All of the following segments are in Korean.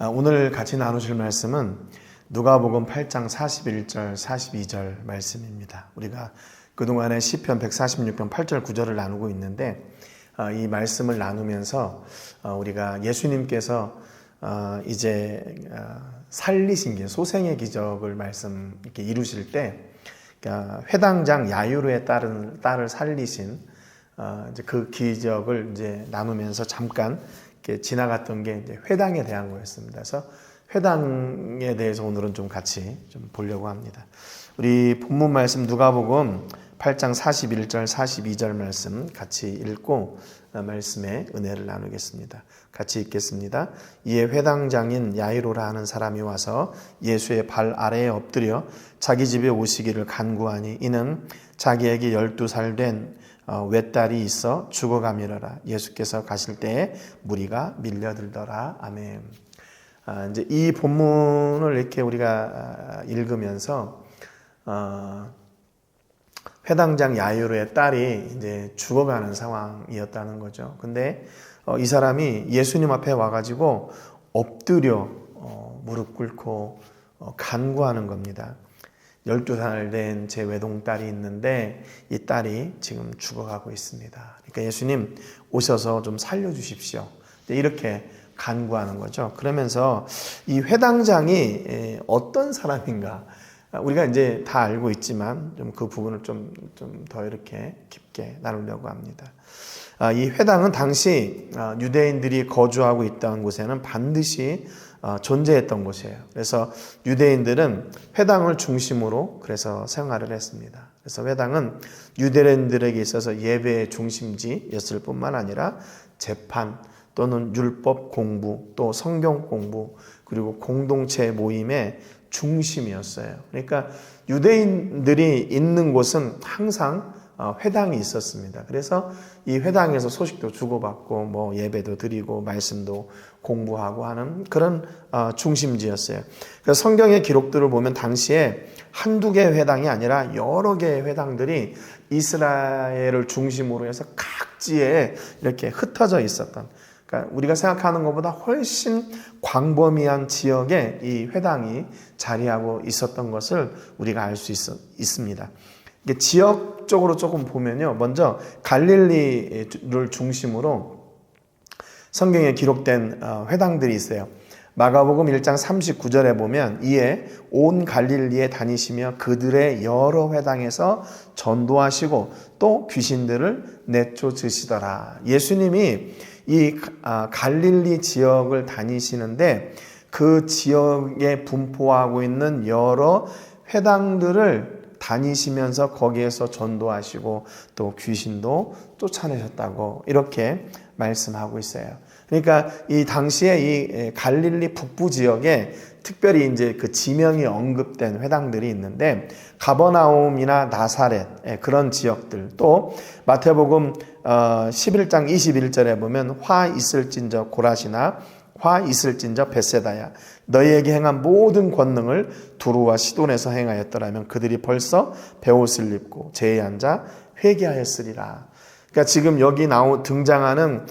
오늘 같이 나누실 말씀은 누가복음 8장 41절, 42절 말씀입니다. 우리가 그동안에 시편 146편 8절, 9절을 나누고 있는데 이 말씀을 나누면서 우리가 예수님께서 이제 살리신 게 소생의 기적을 말씀 이렇게 이루실 때 회당장 야이로의 딸을 살리신 이제 그 기적을 이제 나누면서 잠깐 이렇게 지나갔던 게 이제 회당에 대한 거였습니다. 그래서 회당에 대해서 오늘은 좀 같이 좀 보려고 합니다. 우리 본문 말씀 누가복음 8장 41절 42절 말씀 같이 읽고 말씀의 은혜를 나누겠습니다. 같이 읽겠습니다. 이에 회당장인 야이로라 하는 사람이 와서 예수의 발 아래에 엎드려 자기 집에 오시기를 간구하니 이는 자기에게 12살 된 외딸이 있어 죽어가미러라. 예수께서 가실 때에 무리가 밀려들더라. 아멘. 이제 이 본문을 이렇게 우리가 읽으면서 회당장 야이로의 딸이 이제 죽어가는 상황이었다는 거죠. 근데 이 사람이 예수님 앞에 와가지고 엎드려 무릎 꿇고 간구하는 겁니다. 12살 된 제 외동딸이 있는데 이 딸이 지금 죽어가고 있습니다. 그러니까 예수님 오셔서 좀 살려주십시오. 이렇게 간구하는 거죠. 그러면서 이 회당장이 어떤 사람인가 우리가 이제 다 알고 있지만 좀 그 부분을 좀 더 이렇게 깊게 나누려고 합니다. 이 회당은 당시 유대인들이 거주하고 있던 곳에는 반드시 존재했던 곳이에요. 그래서 유대인들은 회당을 중심으로 그래서 생활을 했습니다. 그래서 회당은 유대인들에게 있어서 예배의 중심지였을 뿐만 아니라 재판 또는 율법 공부 또 성경 공부 그리고 공동체 모임의 중심이었어요. 그러니까 유대인들이 있는 곳은 항상 회당이 있었습니다. 그래서 이 회당에서 소식도 주고받고 뭐 예배도 드리고 말씀도 공부하고 하는 그런 중심지였어요. 그래서 성경의 기록들을 보면 당시에 한두 개의 회당이 아니라 여러 개의 회당들이 이스라엘을 중심으로 해서 각지에 이렇게 흩어져 있었던, 그러니까 우리가 생각하는 것보다 훨씬 광범위한 지역에 이 회당이 자리하고 있었던 것을 우리가 알 수 있습니다. 이게 지역적으로 조금 보면요. 먼저 갈릴리를 중심으로 성경에 기록된 회당들이 있어요. 마가복음 1장 39절에 보면 이에 온 갈릴리에 다니시며 그들의 여러 회당에서 전도하시고 또 귀신들을 내쫓으시더라. 예수님이 이 갈릴리 지역을 다니시는데 그 지역에 분포하고 있는 여러 회당들을 다니시면서 거기에서 전도하시고 또 귀신도 쫓아내셨다고 이렇게 말씀하고 있어요. 그러니까 이 당시에 이 갈릴리 북부 지역에 특별히 이제 그 지명이 언급된 회당들이 있는데 가버나움이나 나사렛 그런 지역들, 또 마태복음 11장 21절에 보면 화 있을진저 고라시나 화 있을진저 벳세다야 너희에게 행한 모든 권능을 두루와 시돈에서 행하였더라면 그들이 벌써 베옷을 입고 제에 앉아 회개하였으리라. 그러니까 지금 여기 등장하는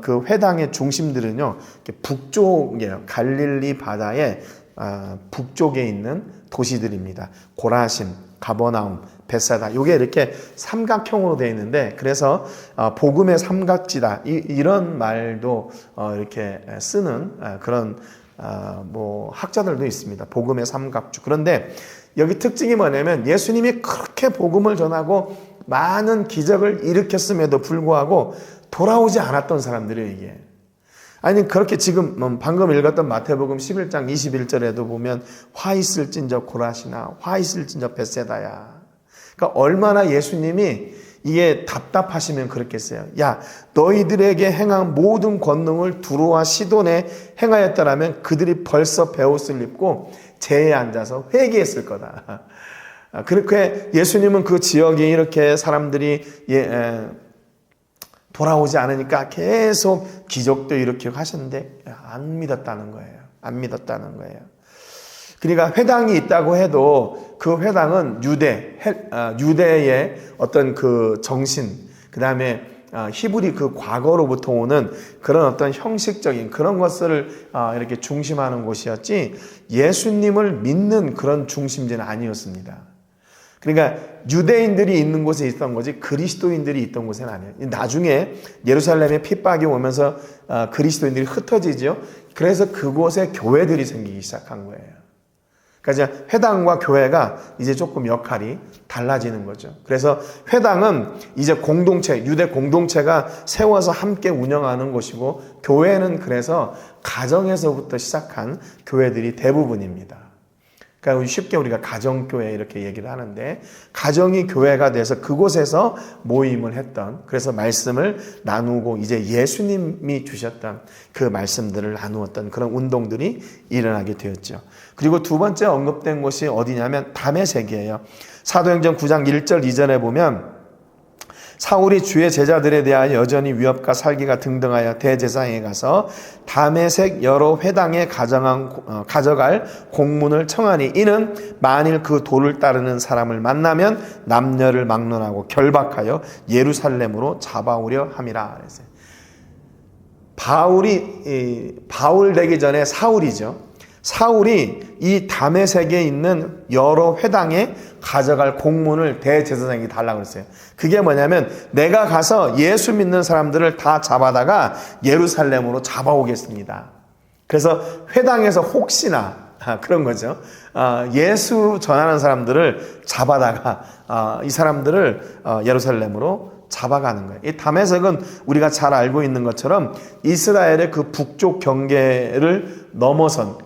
그 회당의 중심들은요 북쪽이에요. 갈릴리 바다의 북쪽에 있는 도시들입니다. 고라신, 가버나움, 벳사다. 이게 이렇게 삼각형으로 되어 있는데 그래서 복음의 삼각지다 이런 말도 이렇게 쓰는 그런 뭐 학자들도 있습니다. 복음의 삼각주. 그런데 여기 특징이 뭐냐면 예수님이 그렇게 복음을 전하고 많은 기적을 일으켰음에도 불구하고 돌아오지 않았던 사람들이에요, 이게. 아니, 그렇게 지금 방금 읽었던 마태복음 11장 21절에도 보면 화 있을진저 고라시나 화 있을진저 벳세다야. 그러니까 얼마나 예수님이 이게 답답하시면 그렇겠어요. 야, 너희들에게 행한 모든 권능을 두루와 시돈에 행하였더라면 그들이 벌써 베옷을 입고 제에 앉아서 회개했을 거다. 그렇게 예수님은 그 지역에 이렇게 사람들이 돌아오지 않으니까 계속 기적도 일으키고 하셨는데 안 믿었다는 거예요. 안 믿었다는 거예요. 그러니까 회당이 있다고 해도 그 회당은 유대의 어떤 그 정신, 그 다음에 히브리 그 과거로부터 오는 그런 어떤 형식적인 그런 것을 이렇게 중심하는 곳이었지 예수님을 믿는 그런 중심지는 아니었습니다. 그러니까 유대인들이 있는 곳에 있던 거지 그리스도인들이 있던 곳은 아니에요. 나중에 예루살렘에 핍박이 오면서 그리스도인들이 흩어지죠. 그래서 그곳에 교회들이 생기기 시작한 거예요. 그러니까 회당과 교회가 이제 조금 역할이 달라지는 거죠. 그래서 회당은 이제 공동체, 유대 공동체가 세워서 함께 운영하는 곳이고 교회는 그래서 가정에서부터 시작한 교회들이 대부분입니다. 그러니까 쉽게 우리가 가정교회 이렇게 얘기를 하는데 가정이 교회가 돼서 그곳에서 모임을 했던 그래서 말씀을 나누고 이제 예수님이 주셨던 그 말씀들을 나누었던 그런 운동들이 일어나게 되었죠. 그리고 두 번째 언급된 곳이 어디냐면 다메섹이에요. 사도행전 9장 1절 2절에 보면 사울이 주의 제자들에 대하여 여전히 위협과 살기가 등등하여 대제사장에 가서 다메섹 여러 회당에 가져갈 공문을 청하니 이는 만일 그 도를 따르는 사람을 만나면 남녀를 막론하고 결박하여 예루살렘으로 잡아오려 함이라 그랬어요. 바울 되기 전에 사울이죠. 사울이 이 다메섹에 있는 여러 회당에 가져갈 공문을 대제사장에게 달라고 했어요. 그게 뭐냐면 내가 가서 예수 믿는 사람들을 다 잡아다가 예루살렘으로 잡아오겠습니다. 그래서 회당에서 혹시나 그런 거죠. 예수 전하는 사람들을 잡아다가 이 사람들을 예루살렘으로 잡아가는 거예요. 이 다메섹은 우리가 잘 알고 있는 것처럼 이스라엘의 그 북쪽 경계를 넘어선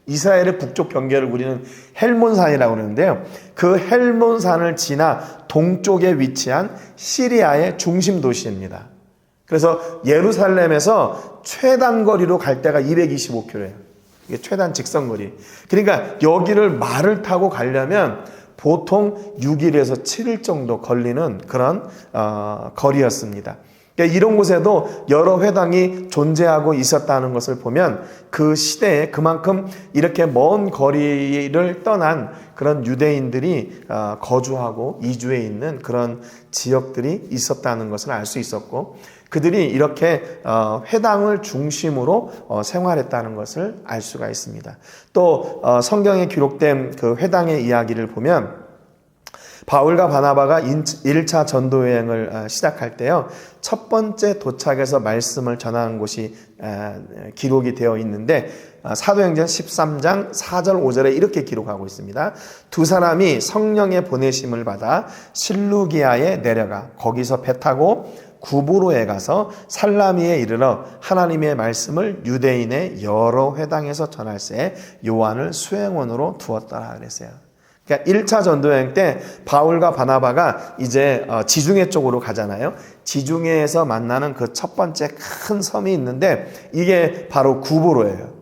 이스라엘의 북쪽 경계를 우리는 헬몬산이라고 그러는데요. 그 헬몬산을 지나 동쪽에 위치한 시리아의 중심 도시입니다. 그래서 예루살렘에서 최단 거리로 갈 때가 225km예요. 이게 최단 직선거리. 그러니까 여기를 말을 타고 가려면 보통 6일에서 7일 정도 걸리는 그런 거리였습니다. 그러니까 이런 곳에도 여러 회당이 존재하고 있었다는 것을 보면 그 시대에 그만큼 이렇게 먼 거리를 떠난 그런 유대인들이 거주하고 이주해 있는 그런 지역들이 있었다는 것을 알 수 있었고 그들이 이렇게 회당을 중심으로 생활했다는 것을 알 수가 있습니다. 또 성경에 기록된 그 회당의 이야기를 보면 바울과 바나바가 1차 전도 여행을 시작할 때요. 첫 번째 도착해서 말씀을 전하는 곳이 기록이 되어 있는데 사도행전 13장 4절 5절에 이렇게 기록하고 있습니다. 두 사람이 성령의 보내심을 받아 실루기아에 내려가 거기서 배 타고 구브로에 가서 살라미에 이르러 하나님의 말씀을 유대인의 여러 회당에서 전할새 요한을 수행원으로 두었더라 그랬어요. 그러니까 1차 전도여행 때 바울과 바나바가 이제 지중해 쪽으로 가잖아요. 지중해에서 만나는 그 첫 번째 큰 섬이 있는데 이게 바로 구브로예요.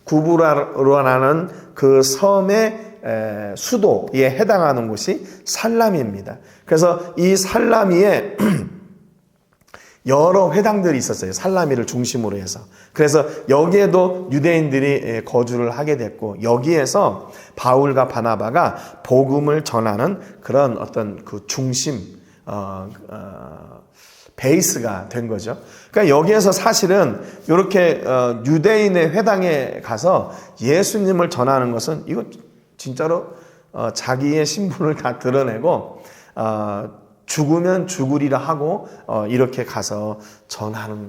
구브로라는 그 섬의 수도에 해당하는 곳이 살라미입니다. 그래서 이 살라미에 여러 회당들이 있었어요. 살라미를 중심으로 해서. 그래서 여기에도 유대인들이 거주를 하게 됐고 여기에서 바울과 바나바가 복음을 전하는 그런 어떤 그 중심 베이스가 된 거죠. 그러니까 여기에서 사실은 이렇게 유대인의 회당에 가서 예수님을 전하는 것은 이거 진짜로 자기의 신분을 다 드러내고 죽으면 죽으리라 하고 이렇게 가서 전하는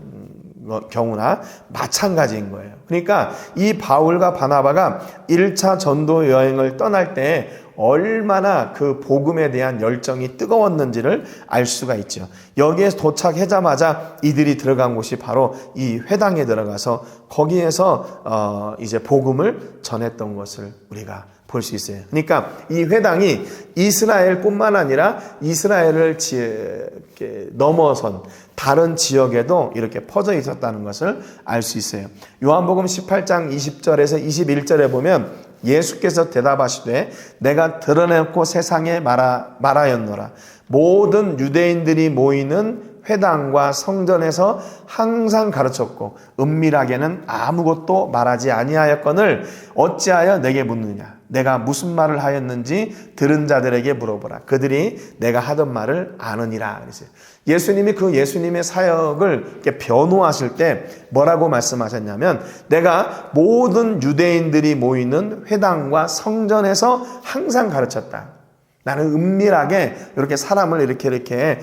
경우나 마찬가지인 거예요. 그러니까 이 바울과 바나바가 1차 전도 여행을 떠날 때 얼마나 그 복음에 대한 열정이 뜨거웠는지를 알 수가 있죠. 여기에 도착하자마자 이들이 들어간 곳이 바로 이 회당에 들어가서 거기에서 이제 복음을 전했던 것을 우리가 볼 수 있어요. 그러니까 이 회당이 이스라엘뿐만 아니라 이스라엘을 넘어선 다른 지역에도 이렇게 퍼져 있었다는 것을 알 수 있어요. 요한복음 18장 20절에서 21절에 보면 예수께서 대답하시되 내가 드러내고 세상에 말하였노라. 모든 유대인들이 모이는 회당과 성전에서 항상 가르쳤고 은밀하게는 아무것도 말하지 아니하였거늘 어찌하여 내게 묻느냐. 내가 무슨 말을 하였는지 들은 자들에게 물어보라. 그들이 내가 하던 말을 아느니라. 그랬어요. 예수님이 그 예수님의 사역을 이렇게 변호하실 때 뭐라고 말씀하셨냐면 내가 모든 유대인들이 모이는 회당과 성전에서 항상 가르쳤다. 나는 은밀하게 이렇게 사람을 이렇게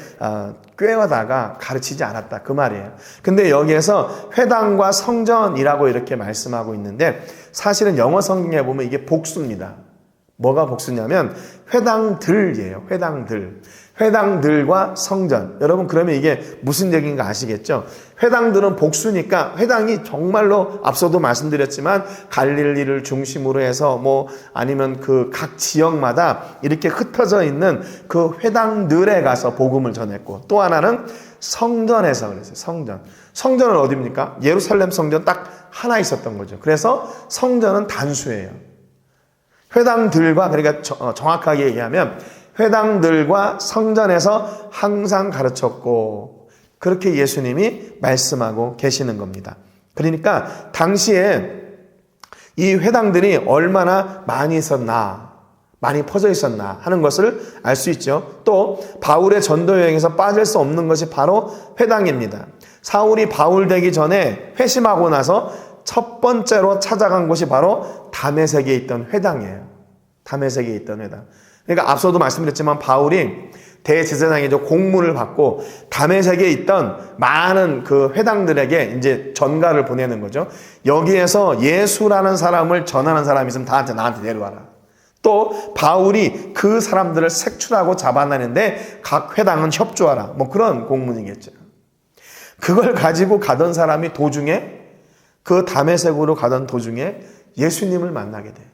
꿰어다가 가르치지 않았다. 그 말이에요. 근데 여기에서 회당과 성전이라고 이렇게 말씀하고 있는데 사실은 영어 성경에 보면 이게 복수입니다. 뭐가 복수냐면 회당들이에요. 회당들. 회당들과 성전. 여러분 그러면 이게 무슨 얘기인가 아시겠죠? 회당들은 복수니까 회당이 정말로 앞서도 말씀드렸지만 갈릴리를 중심으로 해서 아니면 그 각 지역마다 이렇게 흩어져 있는 그 회당들에 가서 복음을 전했고 또 하나는 성전에서 그랬어요. 성전. 성전은 어디입니까? 예루살렘 성전 딱 하나 있었던 거죠. 그래서 성전은 단수예요. 회당들과 그러니까 정확하게 얘기하면 회당들과 성전에서 항상 가르쳤고 그렇게 예수님이 말씀하고 계시는 겁니다. 그러니까 당시에 이 회당들이 얼마나 많이 있었나, 많이 퍼져 있었나 하는 것을 알 수 있죠. 또 바울의 전도 여행에서 빠질 수 없는 것이 바로 회당입니다. 사울이 바울 되기 전에 회심하고 나서 첫 번째로 찾아간 곳이 바로 다메섹에 있던 회당이에요. 다메섹에 있던 회당. 그러니까 앞서도 말씀드렸지만 바울이 대제사장이죠. 공문을 받고 다메섹에 있던 많은 그 회당들에게 이제 전가를 보내는 거죠. 여기에서 예수라는 사람을 전하는 사람이 있으면 나한테 내려와라. 또 바울이 그 사람들을 색출하고 잡아내는데 각 회당은 협조하라. 그런 공문이겠죠. 그걸 가지고 가던 사람이 도중에 그 다메섹으로 가던 도중에 예수님을 만나게 돼요.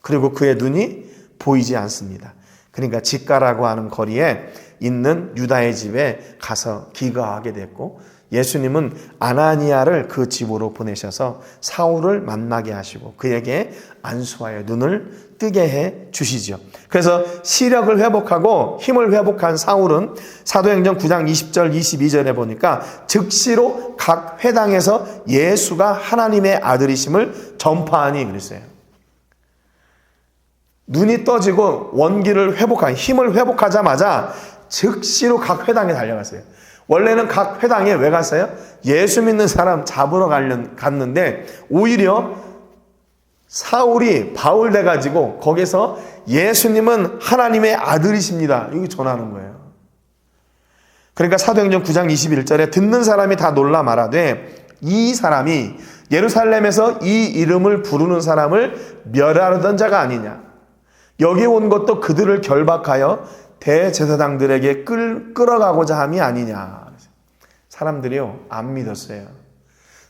그리고 그의 눈이 보이지 않습니다. 그러니까 직가라고 하는 거리에 있는 유다의 집에 가서 기거하게 됐고 예수님은 아나니아를 그 집으로 보내셔서 사울을 만나게 하시고 그에게 안수하여 눈을 뜨게 해 주시죠. 그래서 시력을 회복하고 힘을 회복한 사울은 사도행전 9장 20절 22절에 보니까 즉시로 각 회당에서 예수가 하나님의 아들이심을 전파하니 그랬어요. 눈이 떠지고 원기를 회복한 힘을 회복하자마자 즉시로 각 회당에 달려갔어요. 원래는 각 회당에 왜 갔어요? 예수 믿는 사람 잡으러 갔는데 오히려 사울이 바울 돼가지고 거기서 예수님은 하나님의 아들이십니다. 이거 전하는 거예요. 그러니까 사도행전 9장 21절에 듣는 사람이 다 놀라 말하되 이 사람이 예루살렘에서 이 이름을 부르는 사람을 멸하려던 자가 아니냐. 여기 온 것도 그들을 결박하여 대제사장들에게 끌어가고자 함이 아니냐. 사람들이요 안 믿었어요.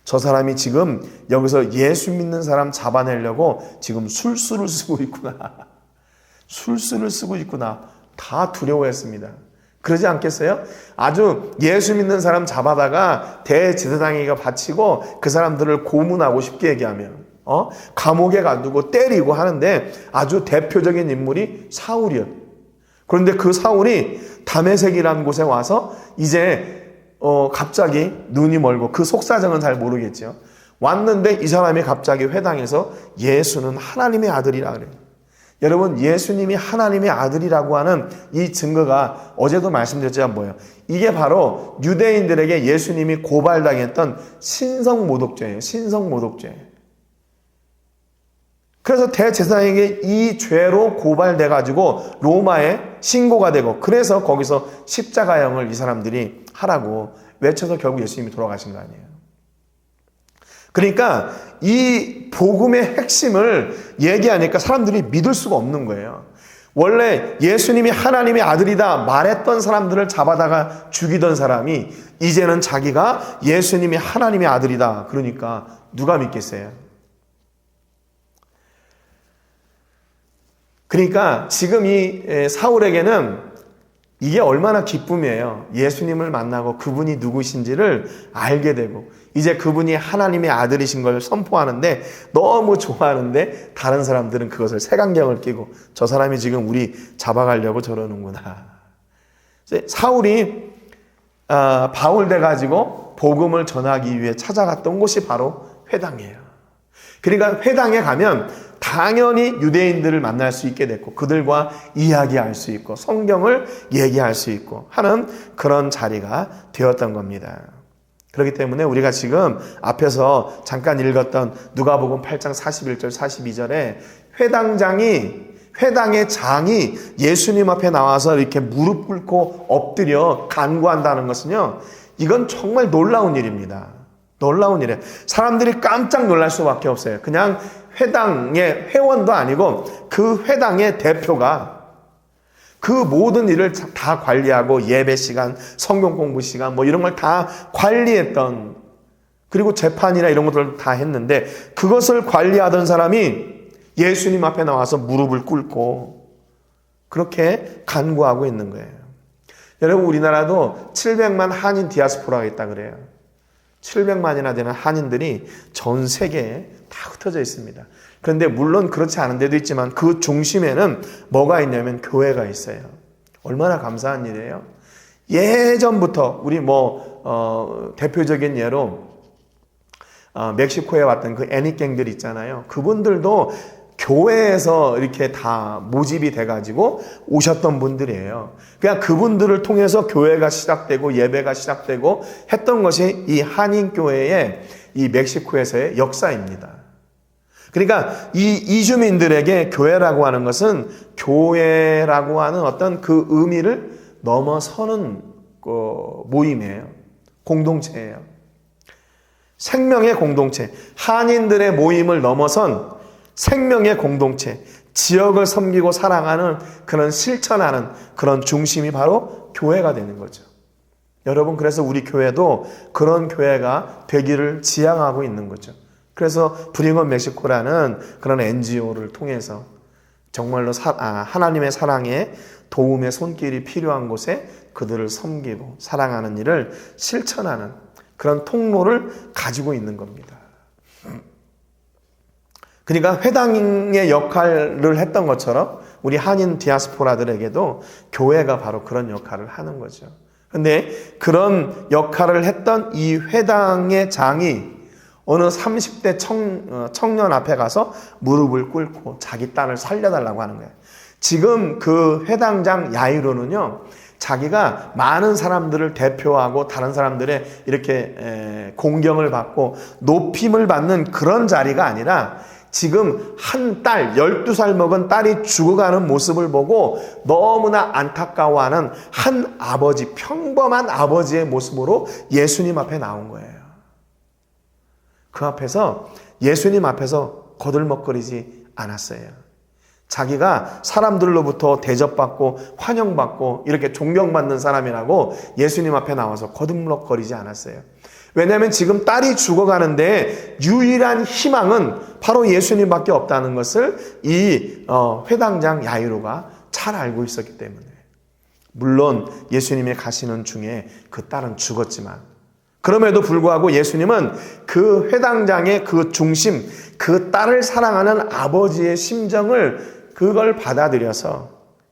저 사람이 지금 여기서 예수 믿는 사람 잡아내려고 지금 술수를 쓰고 있구나. 술수를 쓰고 있구나. 다 두려워했습니다. 그러지 않겠어요? 아주 예수 믿는 사람 잡아다가 대제사장에게 바치고 그 사람들을 고문하고 쉽게 얘기하면 감옥에 가두고 때리고 하는데 아주 대표적인 인물이 사울이요. 그런데 그 사울이 다메섹이라는 곳에 와서 이제 갑자기 눈이 멀고 그 속사정은 잘 모르겠죠. 왔는데 이 사람이 갑자기 회당에서 예수는 하나님의 아들이라 그래요. 여러분 예수님이 하나님의 아들이라고 하는 이 증거가 어제도 말씀드렸지만 뭐예요? 이게 바로 유대인들에게 예수님이 고발당했던 신성모독죄예요. 신성모독죄. 그래서 대제사장에게 이 죄로 고발돼가지고 로마에 신고가 되고 그래서 거기서 십자가형을 이 사람들이 하라고 외쳐서 결국 예수님이 돌아가신 거 아니에요. 그러니까 이 복음의 핵심을 얘기하니까 사람들이 믿을 수가 없는 거예요. 원래 예수님이 하나님의 아들이다 말했던 사람들을 잡아다가 죽이던 사람이 이제는 자기가 예수님이 하나님의 아들이다 그러니까 누가 믿겠어요? 그러니까 지금 이 사울에게는 이게 얼마나 기쁨이에요. 예수님을 만나고 그분이 누구신지를 알게 되고 이제 그분이 하나님의 아들이신 걸 선포하는데 너무 좋아하는데 다른 사람들은 그것을 색안경을 끼고 저 사람이 지금 우리 잡아가려고 저러는구나. 사울이 바울 돼가지고 복음을 전하기 위해 찾아갔던 곳이 바로 회당이에요. 그러니까 회당에 가면 당연히 유대인들을 만날 수 있게 됐고 그들과 이야기할 수 있고 성경을 얘기할 수 있고 하는 그런 자리가 되었던 겁니다. 그렇기 때문에 우리가 지금 앞에서 잠깐 읽었던 누가복음 8장 41절 42절에 회당의 장이 예수님 앞에 나와서 이렇게 무릎 꿇고 엎드려 간구한다는 것은요, 이건 정말 놀라운 일입니다. 놀라운 일이에요. 사람들이 깜짝 놀랄 수밖에 없어요. 그냥 회당의 회원도 아니고 그 회당의 대표가 그 모든 일을 다 관리하고 예배 시간, 성경 공부 시간 뭐 이런 걸 다 관리했던, 그리고 재판이나 이런 것들을 다 했는데 그것을 관리하던 사람이 예수님 앞에 나와서 무릎을 꿇고 그렇게 간구하고 있는 거예요. 여러분, 우리나라도 700만 한인 디아스포라가 있다 그래요. 700만이나 되는 한인들이 전 세계에 다 흩어져 있습니다. 그런데 물론 그렇지 않은 데도 있지만 그 중심에는 뭐가 있냐면 교회가 있어요. 얼마나 감사한 일이에요. 예전부터 우리 대표적인 예로 멕시코에 왔던 그 애닉갱들 있잖아요. 그분들도 교회에서 이렇게 다 모집이 돼가지고 오셨던 분들이에요. 그냥 그분들을 통해서 교회가 시작되고 예배가 시작되고 했던 것이 이 한인교회의 이 멕시코에서의 역사입니다. 그러니까 이 이주민들에게 교회라고 하는 것은 교회라고 하는 어떤 그 의미를 넘어서는 모임이에요. 공동체예요. 생명의 공동체, 한인들의 모임을 넘어선 생명의 공동체, 지역을 섬기고 사랑하는 그런 실천하는 그런 중심이 바로 교회가 되는 거죠. 여러분, 그래서 우리 교회도 그런 교회가 되기를 지향하고 있는 거죠. 그래서 브링업 멕시코라는 그런 NGO를 통해서 정말로 하나님의 사랑에 도움의 손길이 필요한 곳에 그들을 섬기고 사랑하는 일을 실천하는 그런 통로를 가지고 있는 겁니다. 그러니까 회당의 역할을 했던 것처럼 우리 한인 디아스포라들에게도 교회가 바로 그런 역할을 하는 거죠. 그런데 그런 역할을 했던 이 회당의 장이 어느 30대 청년 앞에 가서 무릎을 꿇고 자기 딸을 살려달라고 하는 거예요. 지금 그 회당장 야이로는요, 자기가 많은 사람들을 대표하고 다른 사람들의 이렇게 공경을 받고 높임을 받는 그런 자리가 아니라 지금 한 딸, 12살 먹은 딸이 죽어가는 모습을 보고 너무나 안타까워하는 한 아버지, 평범한 아버지의 모습으로 예수님 앞에 나온 거예요. 그 앞에서, 예수님 앞에서 거들먹거리지 않았어요. 자기가 사람들로부터 대접받고 환영받고 이렇게 존경받는 사람이라고 예수님 앞에 나와서 거듭먹거리지 않았어요. 왜냐하면 지금 딸이 죽어가는데 유일한 희망은 바로 예수님밖에 없다는 것을 이 회당장 야이로가 잘 알고 있었기 때문에. 물론 예수님의 가시는 중에 그 딸은 죽었지만 그럼에도 불구하고 예수님은 그 회당장의 그 중심, 그 딸을 사랑하는 아버지의 심정을 그걸 받아들여서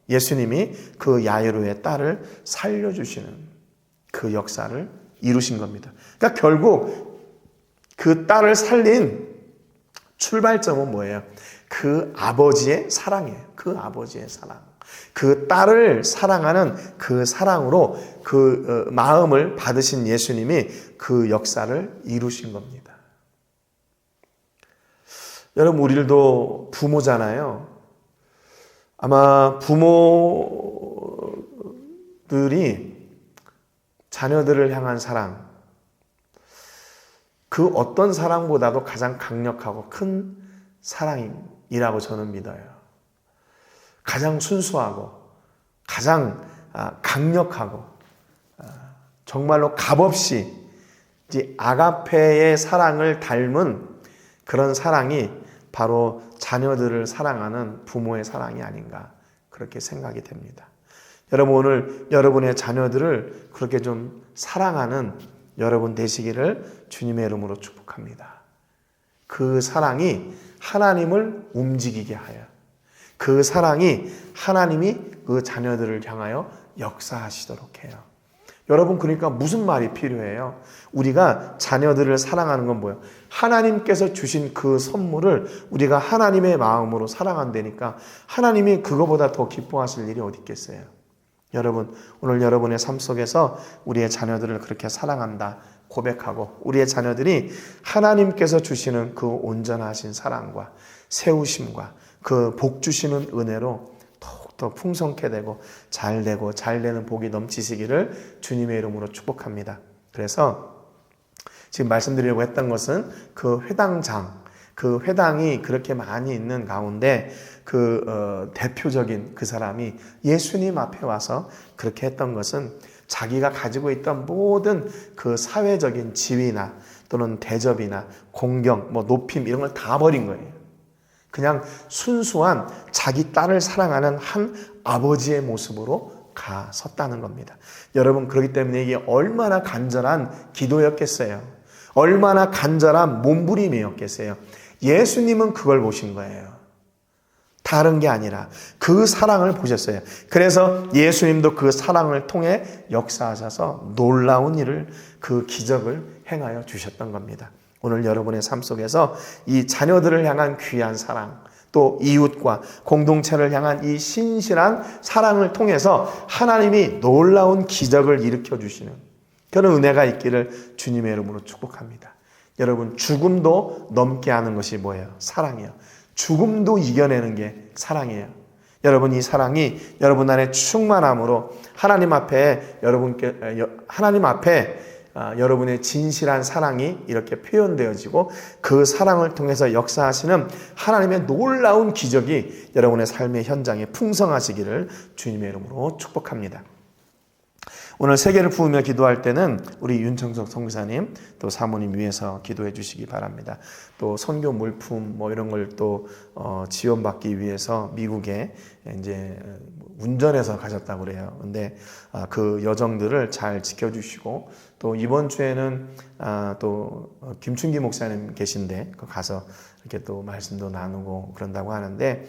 예수님이 그 야이로의 딸을 살려주시는 그 역사를 이루신 겁니다. 그러니까 결국 그 딸을 살린 출발점은 뭐예요? 그 아버지의 사랑이에요. 그 아버지의 사랑. 그 딸을 사랑하는 그 사랑으로 그 마음을 받으신 예수님이 그 역사를 이루신 겁니다. 여러분, 우리들도 부모잖아요. 아마 부모들이 자녀들을 향한 사랑, 그 어떤 사랑보다도 가장 강력하고 큰 사랑이라고 저는 믿어요. 가장 순수하고 가장 강력하고 정말로 값없이 아가페의 사랑을 닮은 그런 사랑이 바로 자녀들을 사랑하는 부모의 사랑이 아닌가, 그렇게 생각이 됩니다. 여러분, 오늘 여러분의 자녀들을 그렇게 좀 사랑하는 여러분 되시기를 주님의 이름으로 축복합니다. 그 사랑이 하나님을 움직이게 하여, 그 사랑이 하나님이 그 자녀들을 향하여 역사하시도록 해요. 여러분, 그러니까 무슨 말이 필요해요? 우리가 자녀들을 사랑하는 건 뭐예요? 하나님께서 주신 그 선물을 우리가 하나님의 마음으로 사랑한다니까 하나님이 그거보다 더 기뻐하실 일이 어디 있겠어요? 여러분, 오늘 여러분의 삶 속에서 우리의 자녀들을 그렇게 사랑한다 고백하고, 우리의 자녀들이 하나님께서 주시는 그 온전하신 사랑과 세우심과 그 복 주시는 은혜로 더욱더 풍성케 되고 잘 되는 복이 넘치시기를 주님의 이름으로 축복합니다. 그래서 지금 말씀드리려고 했던 것은 그 회당장, 그 회당이 그렇게 많이 있는 가운데 대표적인 그 사람이 예수님 앞에 와서 그렇게 했던 것은 자기가 가지고 있던 모든 그 사회적인 지위나 또는 대접이나 공경, 높임 이런 걸 다 버린 거예요. 그냥 순수한 자기 딸을 사랑하는 한 아버지의 모습으로 가 섰다는 겁니다. 여러분, 그렇기 때문에 이게 얼마나 간절한 기도였겠어요. 얼마나 간절한 몸부림이었겠어요. 예수님은 그걸 보신 거예요. 다른 게 아니라 그 사랑을 보셨어요. 그래서 예수님도 그 사랑을 통해 역사하셔서 놀라운 일을, 그 기적을 행하여 주셨던 겁니다. 오늘 여러분의 삶 속에서 이 자녀들을 향한 귀한 사랑, 또 이웃과 공동체를 향한 이 신실한 사랑을 통해서 하나님이 놀라운 기적을 일으켜 주시는 그런 은혜가 있기를 주님의 이름으로 축복합니다. 여러분, 죽음도 넘게 하는 것이 뭐예요? 사랑이에요. 죽음도 이겨내는 게 사랑이에요. 여러분, 이 사랑이 여러분 안에 충만함으로 하나님 앞에 여러분의 진실한 사랑이 이렇게 표현되어지고 그 사랑을 통해서 역사하시는 하나님의 놀라운 기적이 여러분의 삶의 현장에 풍성하시기를 주님의 이름으로 축복합니다. 오늘 세계를 부으며 기도할 때는 우리 윤청석 선교사님 또 사모님 위해서 기도해 주시기 바랍니다. 또 선교 물품 이런 걸 또 지원받기 위해서 미국에 이제 운전해서 가셨다고 그래요. 근데 그 여정들을 잘 지켜주시고, 또 이번 주에는 또 김춘기 목사님 계신데 가서 이렇게 또 말씀도 나누고 그런다고 하는데,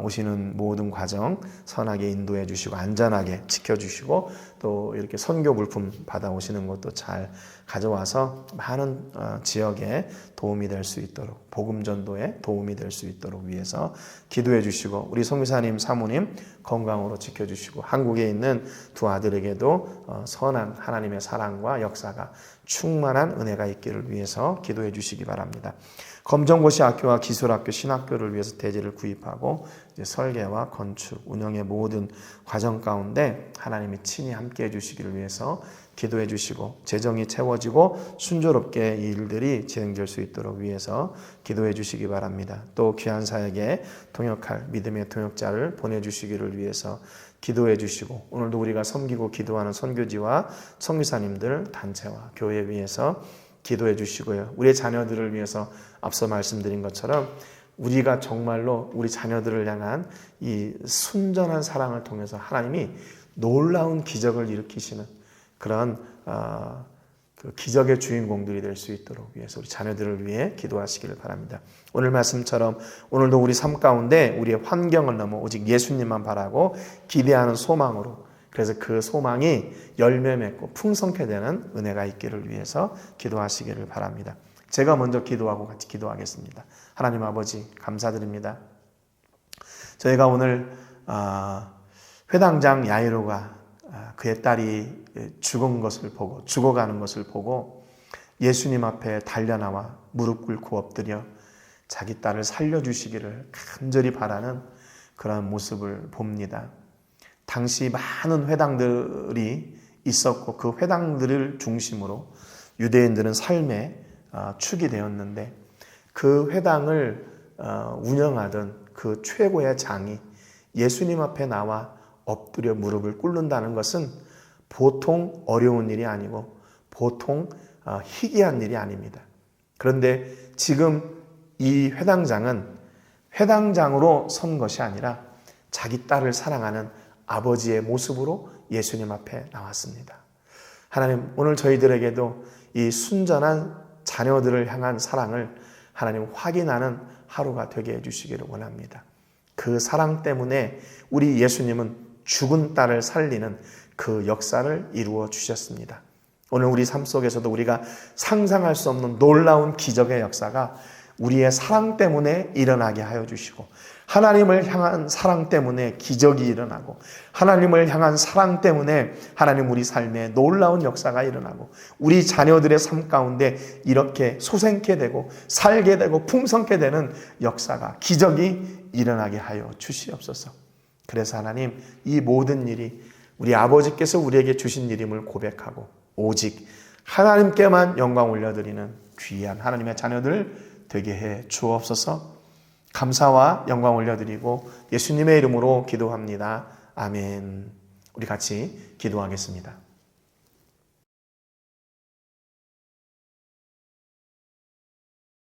오시는 모든 과정 선하게 인도해 주시고 안전하게 지켜주시고, 또 이렇게 선교 물품 받아오시는 것도 잘 가져와서 많은 지역에 도움이 될 수 있도록, 복음 전도에 도움이 될 수 있도록 위해서 기도해 주시고, 우리 선교사님 사모님 건강으로 지켜주시고, 한국에 있는 두 아들에게도 선한 하나님의 사랑과 역사가 충만한 은혜가 있기를 위해서 기도해 주시기 바랍니다. 검정고시 학교와 기술학교, 신학교를 위해서 대지를 구입하고 이제 설계와 건축, 운영의 모든 과정 가운데 하나님이 친히 함께해 주시기를 위해서 기도해 주시고, 재정이 채워지고 순조롭게 이 일들이 진행될 수 있도록 위해서 기도해 주시기 바랍니다. 또 귀한 사역에 통역할 믿음의 통역자를 보내주시기를 위해서 기도해 주시고, 오늘도 우리가 섬기고 기도하는 선교지와 선교사님들, 단체와 교회 위해서 기도해 주시고요. 우리의 자녀들을 위해서 앞서 말씀드린 것처럼 우리가 정말로 우리 자녀들을 향한 이 순전한 사랑을 통해서 하나님이 놀라운 기적을 일으키시는 그런 그 기적의 주인공들이 될 수 있도록 위해서 우리 자녀들을 위해 기도하시기를 바랍니다. 오늘 말씀처럼 오늘도 우리 삶 가운데 우리의 환경을 넘어 오직 예수님만 바라고 기대하는 소망으로, 그래서 그 소망이 열매 맺고 풍성케 되는 은혜가 있기를 위해서 기도하시기를 바랍니다. 제가 먼저 기도하고 같이 기도하겠습니다. 하나님 아버지, 감사드립니다. 저희가 오늘 회당장 야이로가 그의 딸이 죽어가는 것을 보고 예수님 앞에 달려나와 무릎 꿇고 엎드려 자기 딸을 살려주시기를 간절히 바라는 그런 모습을 봅니다. 당시 많은 회당들이 있었고 그 회당들을 중심으로 유대인들은 삶의 축이 되었는데, 그 회당을 운영하던 그 최고의 장이 예수님 앞에 나와 엎드려 무릎을 꿇는다는 것은 보통 어려운 일이 아니고 보통 희귀한 일이 아닙니다. 그런데 지금 이 회당장은 회당장으로 선 것이 아니라 자기 딸을 사랑하는 아버지의 모습으로 예수님 앞에 나왔습니다. 하나님, 오늘 저희들에게도 이 순전한 자녀들을 향한 사랑을 하나님 확인하는 하루가 되게 해주시기를 원합니다. 그 사랑 때문에 우리 예수님은 죽은 딸을 살리는 그 역사를 이루어 주셨습니다. 오늘 우리 삶 속에서도 우리가 상상할 수 없는 놀라운 기적의 역사가 우리의 사랑 때문에 일어나게 하여 주시고, 하나님을 향한 사랑 때문에 기적이 일어나고, 하나님을 향한 사랑 때문에 하나님 우리 삶에 놀라운 역사가 일어나고, 우리 자녀들의 삶 가운데 이렇게 소생케 되고 살게 되고 풍성케 되는 역사가, 기적이 일어나게 하여 주시옵소서. 그래서 하나님, 이 모든 일이 우리 아버지께서 우리에게 주신 일임을 고백하고 오직 하나님께만 영광 올려드리는 귀한 하나님의 자녀들 되게 해 주옵소서. 감사와 영광 올려드리고 예수님의 이름으로 기도합니다. 아멘. 우리 같이 기도하겠습니다.